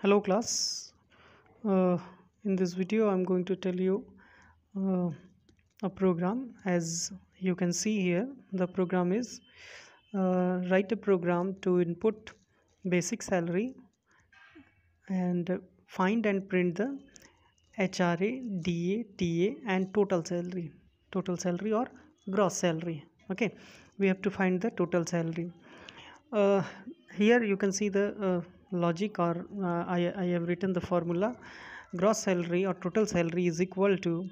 Hello class. Uh, in this video I'm going to tell you uh, a program. As you can see here, the program is write a program to input basic salary and find and print the HRA, DA, TA and total salary or gross salary. Okay, we have to find the total salary. uh, Here you can see the logic, or I have written the formula. Gross salary or total salary is equal to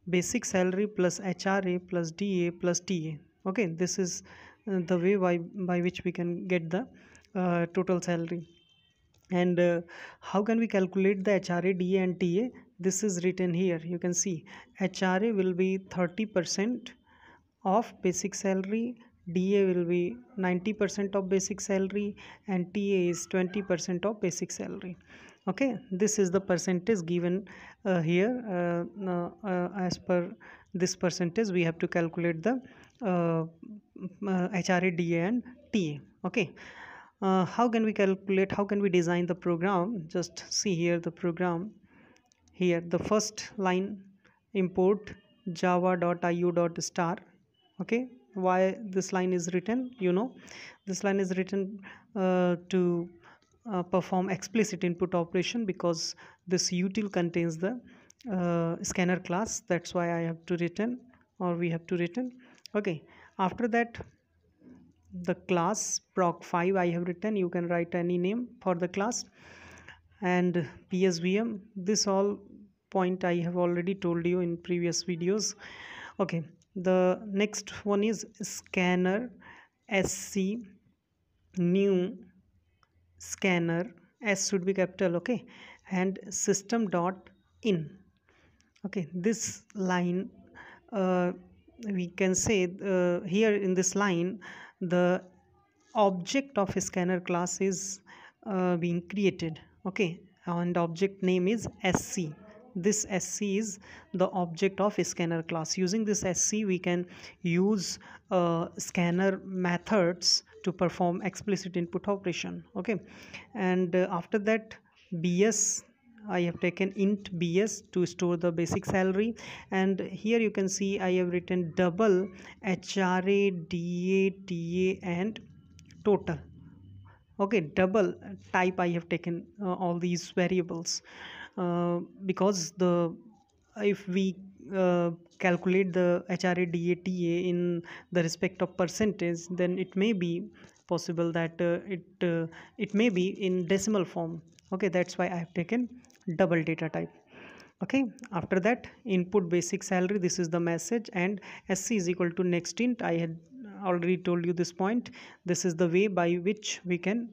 basic salary plus HRA plus DA plus TA. Okay, this is the way by which we can get the total salary. And how can we calculate the HRA, DA and TA? This is written here. You can see HRA will be 30% of basic salary, DA will be 90% of basic salary, and TA is 20% of basic salary. Okay, this is the percentage given here. As per this percentage we have to calculate the HRA, DA and TA. Okay, how can we calculate, how can we design the program? Just see here the program. Here the first line, import java.io.star. Okay, why this line is written? This line is written to perform explicit input operation, because this util contains the scanner class. That's why I have to written, or we have to written. Okay, after that the class proc5 I have written. You can write any name for the class. And psvm, this all point I have already told you in previous videos. Okay, the next one is scanner sc new scanner. S should be capital. Okay, and system dot in. Okay, this line, uh, we can say here in this line the object of a scanner class is being created. Okay, and object name is sc. This sc is the object of a scanner class. Using this sc we can use scanner methods to perform explicit input operation. Okay, and after that bs, I have taken int bs to store the basic salary. And here you can see I have written double hra, da, ta and total. Okay, double type I have taken all these variables because the if we calculate the HRA, DA, TA in the respect of percentage, then it may be possible that it may be in decimal form. Okay, that's why I have taken double data type. Okay, after that input basic salary, this is the message, and sc is equal to next int. I had already told you this point. This is the way by which we can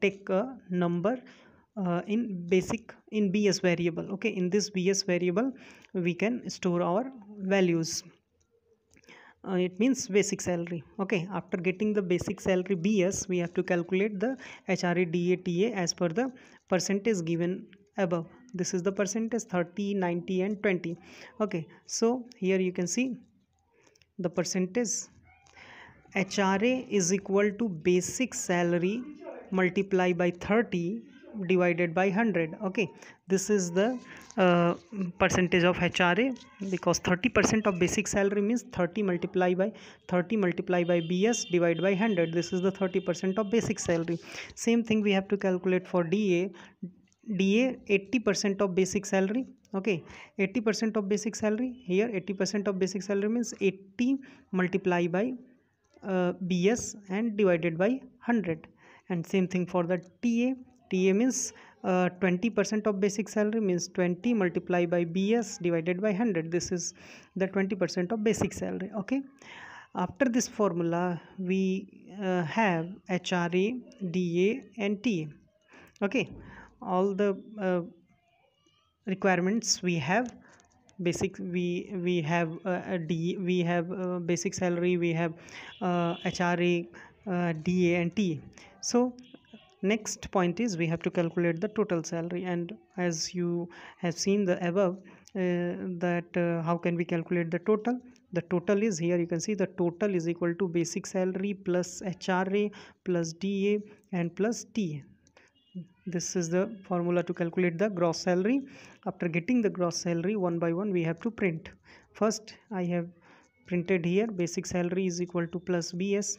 take a number in bs variable. Okay, in this bs variable we can store our values. It means basic salary. Okay, after getting the basic salary bs, we have to calculate the hra, da, ta as per the percentage given above. This is the percentage 30, 90 and 20. Okay, so here you can see the percentage. HRA is equal to basic salary multiplied by 30 divided by 100. Okay, this is the percentage of HRA, because 30% of basic salary means 30 multiplied by BS divided by 100. This is the 30% of basic salary. Same thing we have to calculate for DA. 80% of basic salary. Okay, 80% of basic salary. Here 80% of basic salary means 80 multiplied by bs and divided by 100. And same thing for the ta means 20% of basic salary means 20 multiplied by bs divided by 100. This is the 20% of basic salary. Okay, after this formula we have hra, da and ta. Okay, all the requirements we have. Basic, we have we have basic salary, we have hra, da and ta. So next point is we have to calculate the total salary. And as you have seen the above, that how can we calculate the total? The total is, here you can see the total is equal to basic salary plus hra plus da and plus ta. This is the formula to calculate the gross salary. After getting the gross salary one by one, we have to print. First I have printed here basic salary is equal to plus BS,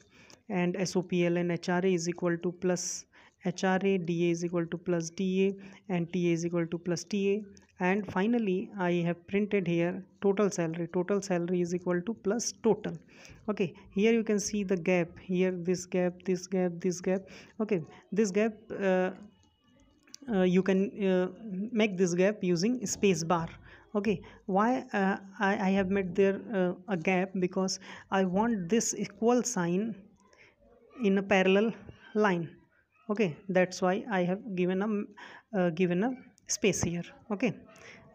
and SOPL and HRA is equal to plus HRA, DA is equal to plus DA, and TA is equal to plus TA. And finally I have printed here total salary. Total salary is equal to plus total. Okay, here you can see the gap here, this gap, this gap, this gap. Okay, this gap you can make this gap using space bar. Okay, why I have made there a gap? Because I want this equal sign in a parallel line. Okay, that's why I have given a space here. Okay,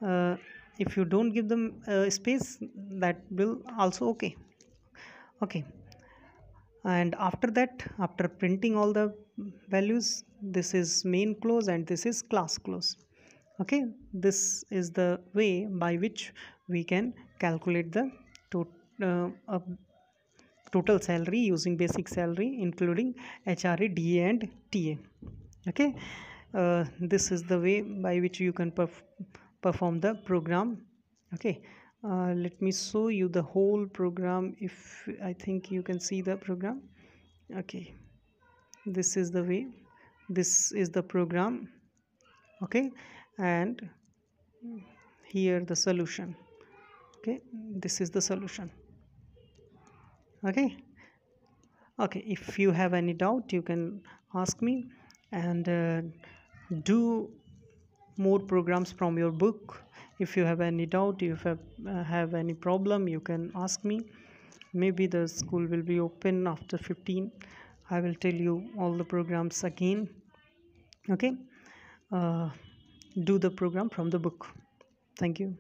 uh, if you don't give them space, that will also okay. Okay, and after that, after printing all the values, this is main close and this is class close. Okay, this is the way by which we can calculate the to, total salary using basic salary including HRA, DA and TA. Okay, this is the way by which you can perform the program. Okay, let me show you the whole program. If I think you can see the program. Okay, this is the way, this is the program. Okay, and here the solution. Okay, this is the solution. Okay, okay, if you have any doubt you can ask me, and do more programs from your book. If you have any doubt, if you have any problem, you can ask me. Maybe the school will be open after 15. I will tell you all the programs again. Okay, uh, do the program from the book. Thank you.